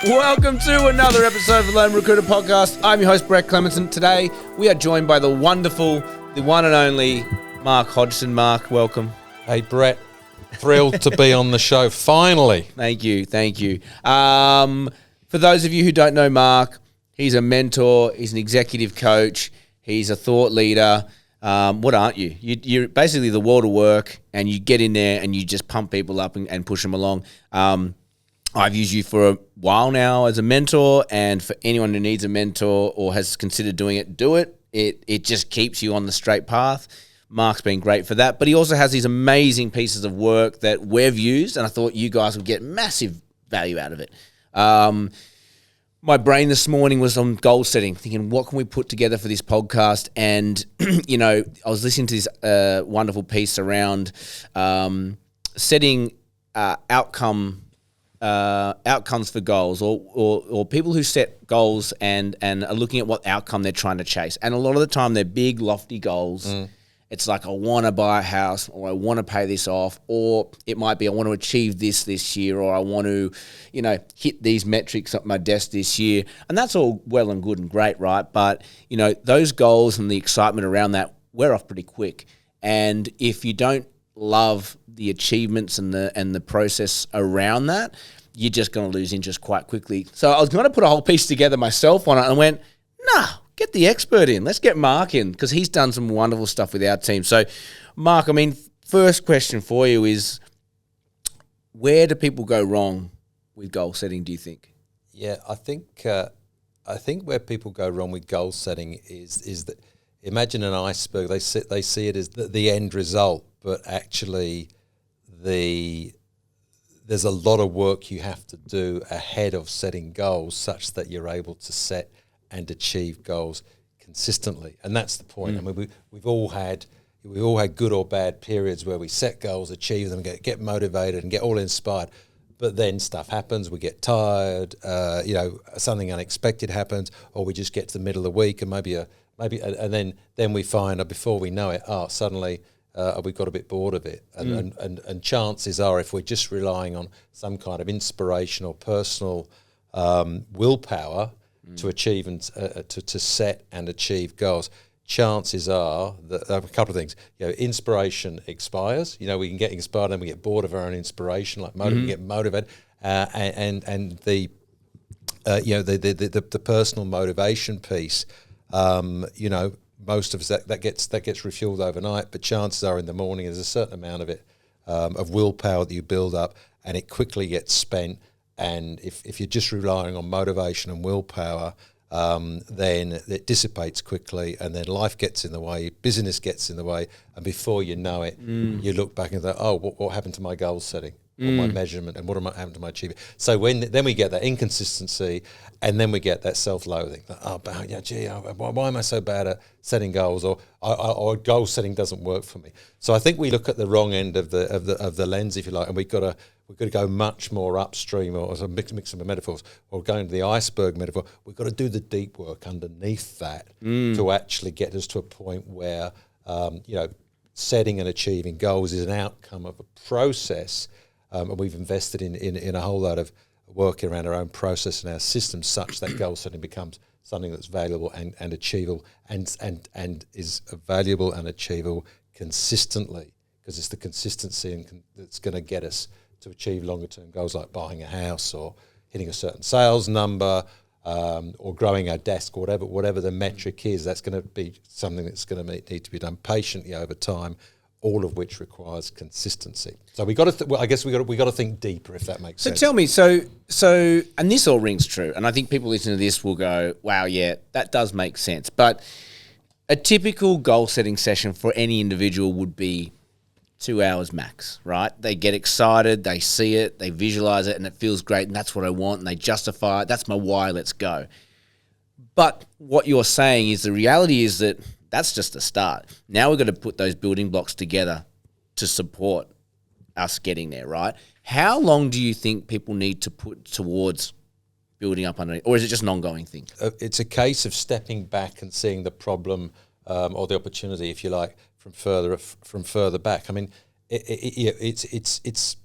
Welcome to another episode of the Lone Recruiter Podcast. I'm your host, Brett Clemenson. Today, we are joined by the wonderful, the one and only Mark Hodgson. Mark, welcome. Hey, Brett. Thrilled to be on the show, finally. Thank you. For those of you who don't know Mark, he's a mentor, he's an executive coach, he's a thought leader. What aren't you? You're basically the wall to work, and you get in there and you just pump people up and push them along. I've used you for a while now as a mentor, and for anyone who needs a mentor or has considered doing it, do it. It just keeps you on the straight path. Mark's been great for that, but he also has these amazing pieces of work that we've used, and I thought you guys would get massive value out of it. My brain this morning was on goal setting, thinking, what can we put together for this podcast? And, I was listening to this wonderful piece around setting outcomes for goals, or people who set goals and are looking at what outcome they're trying to chase. And a lot of the time they're big, lofty goals. It's like, I want to buy a house, or I want to pay this off, or it might be I want to achieve this year, or I want to, hit these metrics at my desk this year. And that's all well and good and great, right? But, those goals and the excitement around that wear off pretty quick. And if you don't love the achievements and the process around that, you're just going to lose interest quite quickly. So I was going to put a whole piece together myself on it and went, nah, get the expert in. Let's get Mark in, because he's done some wonderful stuff with our team. So, Mark, first question for you is, where do people go wrong with goal setting, do you think? Yeah, I think where people go wrong with goal setting is that, imagine an iceberg. They see it as the end result, but actually there's a lot of work you have to do ahead of setting goals such that you're able to set and achieve goals consistently. And that's the point. We've all had good or bad periods where we set goals, achieve them, get motivated and get all inspired. But then stuff happens, we get tired, something unexpected happens, or we just get to the middle of the week and and then we find, before we know it, suddenly we got a bit bored of it. And chances are, if we're just relying on some kind of inspirational, personal willpower to achieve and to set and achieve goals, chances are that a couple of things. Inspiration expires. We can get inspired and we get bored of our own inspiration, we get motivated, and the personal motivation piece. Most of us that gets refueled overnight, but chances are in the morning there's a certain amount of it of willpower that you build up, and it quickly gets spent. And if you're just relying on motivation and willpower, then it dissipates quickly, and then life gets in the way, business gets in the way, and before you know it, you look back and think, what happened to my goal setting? Or my measurement, and what happened to my achievement? So then we get that inconsistency, and then we get that self-loathing. Why am I so bad at setting goals, or goal setting doesn't work for me? So I think we look at the wrong end of the lens, if you like, and we've got to go much more upstream, or a mix of metaphors, or going to the iceberg metaphor. We've got to do the deep work underneath that to actually get us to a point where setting and achieving goals is an outcome of a process. And we've invested in a whole lot of work around our own process and our systems, such that goal setting becomes something that's valuable and achievable, and is valuable and achievable consistently, because it's the consistency that's going to get us to achieve longer term goals, like buying a house or hitting a certain sales number, or growing our desk, or whatever the metric is. That's going to be something that's going to need to be done patiently over time, all of which requires consistency. So we got to. I guess we got to think deeper, if that makes sense. So tell me, so, and this all rings true, and I think people listening to this will go, "Wow, yeah, that does make sense." But a typical goal setting session for any individual would be 2 hours max, right? They get excited, they see it, they visualize it, and it feels great, and that's what I want, and they justify it. That's my why. Let's go. But what you're saying is, the reality is that that's just the start. Now we've got to put those building blocks together to support us getting there, right? How long do you think people need to put towards building up underneath, or is it just an ongoing thing? It's a case of stepping back and seeing the problem or the opportunity, if you like, from further back. I mean, it's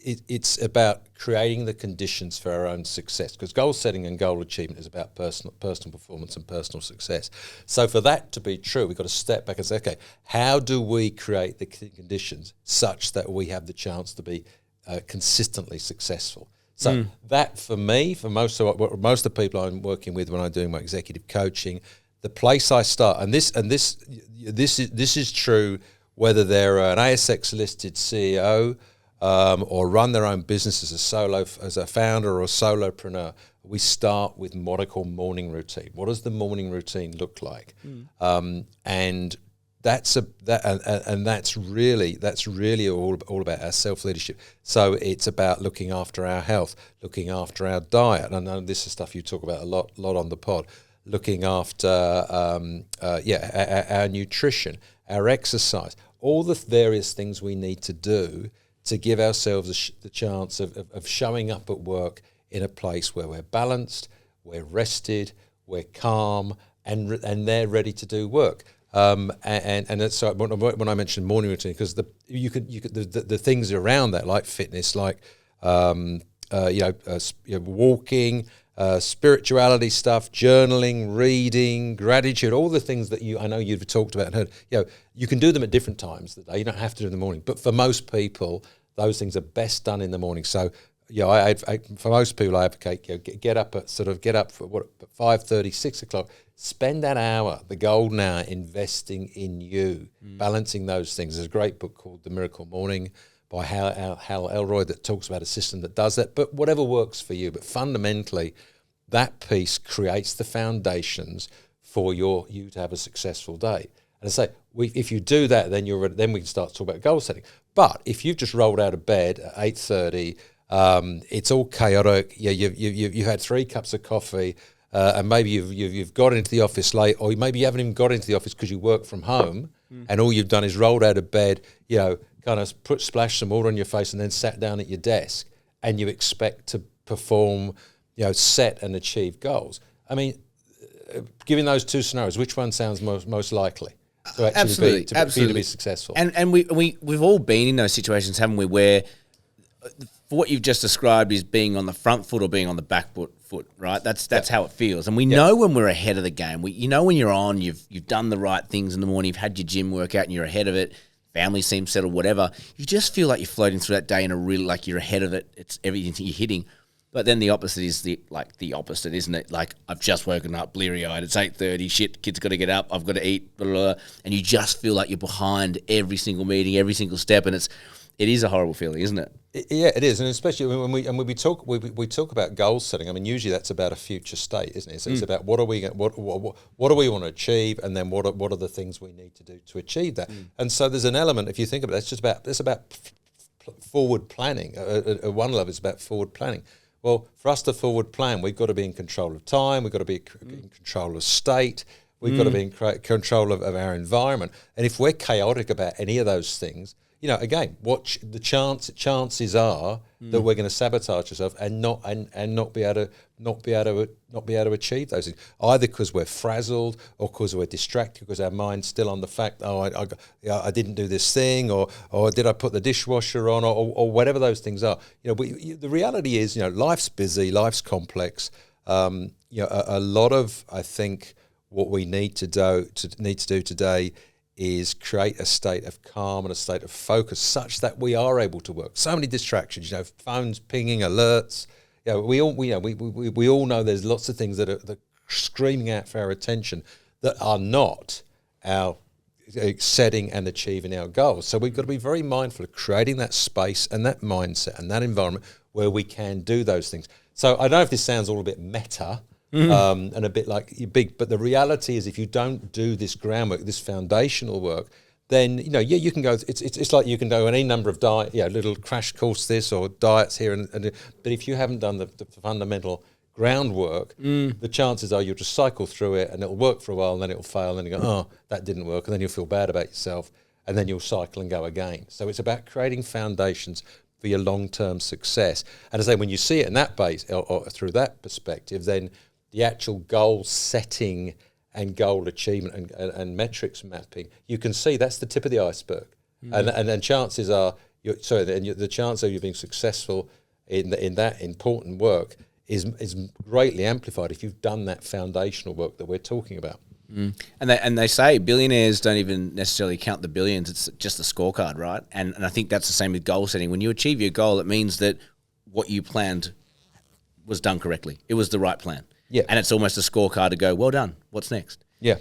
it's about creating the conditions for our own success, because goal setting and goal achievement is about personal performance and personal success. So for that to be true, we've got to step back and say, okay, how do we create the conditions such that we have the chance to be consistently successul? So that, for me, for most of the people I'm working with when I'm doing my executive coaching, the place I start, and this is true whether they're an ASX listed CEO or run their own business as a founder or a solopreneur. We start with what I call morning routine. What does the morning routine look like? And that's really all about our self-leadership. So it's about looking after our health, looking after our diet. And I know this is stuff you talk about a lot on the pod. Looking after our nutrition, our exercise, all the various things we need to do to give ourselves the chance of showing up at work in a place where we're balanced, we're rested, we're calm, and they're ready to do work. And that's, so when I mentioned morning routine, because the things around that, like fitness, like walking, spirituality stuff, journaling, reading, gratitude, all the things that I know you've talked about and heard. You can do them at different times of the day. You don't have to do it in the morning. But for most people, those things are best done in the morning. So, for most people, I advocate get up for 5:30, 6 o'clock. Spend that hour, the golden hour, investing in you, balancing those things. There's a great book called The Miracle Morning by Hal Elroy that talks about a system that does that, but whatever works for you. But fundamentally, that piece creates the foundations for you to have a successful day. And I say, if you do that, then we can start to talk about goal setting. But if you've just rolled out of bed at 8:30, it's all chaotic. You've had 3 cups of coffee, and maybe you've got into the office late, or maybe you haven't even got into the office because you work from home, and all you've done is rolled out of bed, kind of splash some water on your face and then sat down at your desk, and you expect to perform, set and achieve goals. I mean, given those two scenarios, which one sounds most likely to actually be successful? And we've all been in those situations, haven't we, where what you've just described is being on the front foot or being on the back foot, right? That's how it feels. And we know when we're ahead of the game. When you're on, you've done the right things in the morning, you've had your gym workout and you're ahead of it. Family seems settled, whatever. You just feel like you're floating through that day in a really, like you're ahead of it. It's everything you're hitting. But then the opposite is the opposite, isn't it? Like, I've just woken up bleary-eyed. It's 8:30. Shit, kids got to get up. I've got to eat. Blah, blah, blah. And you just feel like you're behind every single meeting, every single step. And it is a horrible feeling, isn't it? Yeah, it is, and especially when we talk about goal setting. I mean, usually that's about a future state, isn't it? So it's about what do we want to achieve, and then what are the things we need to do to achieve that. And so there's an element, if you think about it, it's about forward planning. At one level, it's about forward planning. Well, for us to forward plan, we've got to be in control of time. We've got to be in control of state. We've got to be in control of our environment. And if we're chaotic about any of those things, again, what the chances are that we're going to sabotage ourselves and not be able to achieve those things, either because we're frazzled or because we're distracted, because our mind's still on the fact, I didn't do this thing, or did I put the dishwasher on, or whatever those things are. The reality is, life's busy, life's complex. A lot of, I think, what we need to do today is create a state of calm and a state of focus such that we are able to work. So many distractions, phones pinging, alerts. We all know there's lots of things that are screaming out for our attention that are not our setting and achieving our goals. So we've got to be very mindful of creating that space and that mindset and that environment where we can do those things. So I don't know if this sounds all a bit meta, and a bit like big, but the reality is, if you don't do this groundwork, this foundational work, then you can go. It's like you can do any number of little crash course this or diets here, but if you haven't done the fundamental groundwork, the chances are you'll just cycle through it and it'll work for a while and then it'll fail and then you go, oh, that didn't work, and then you'll feel bad about yourself and then you'll cycle and go again. So it's about creating foundations for your long-term success. And I say, when you see it in that base or through that perspective, then the actual goal setting and goal achievement and metrics mapping, you can see that's the tip of the iceberg. And chances are, the chance of you being successful in that important work is greatly amplified if you've done that foundational work that we're talking about. And they say billionaires don't even necessarily count the billions. It's just the scorecard, right? And I think that's the same with goal setting. When you achieve your goal, it means that what you planned was done correctly. It was the right plan. Yeah. And it's almost a scorecard to go, well done. What's next? Yeah.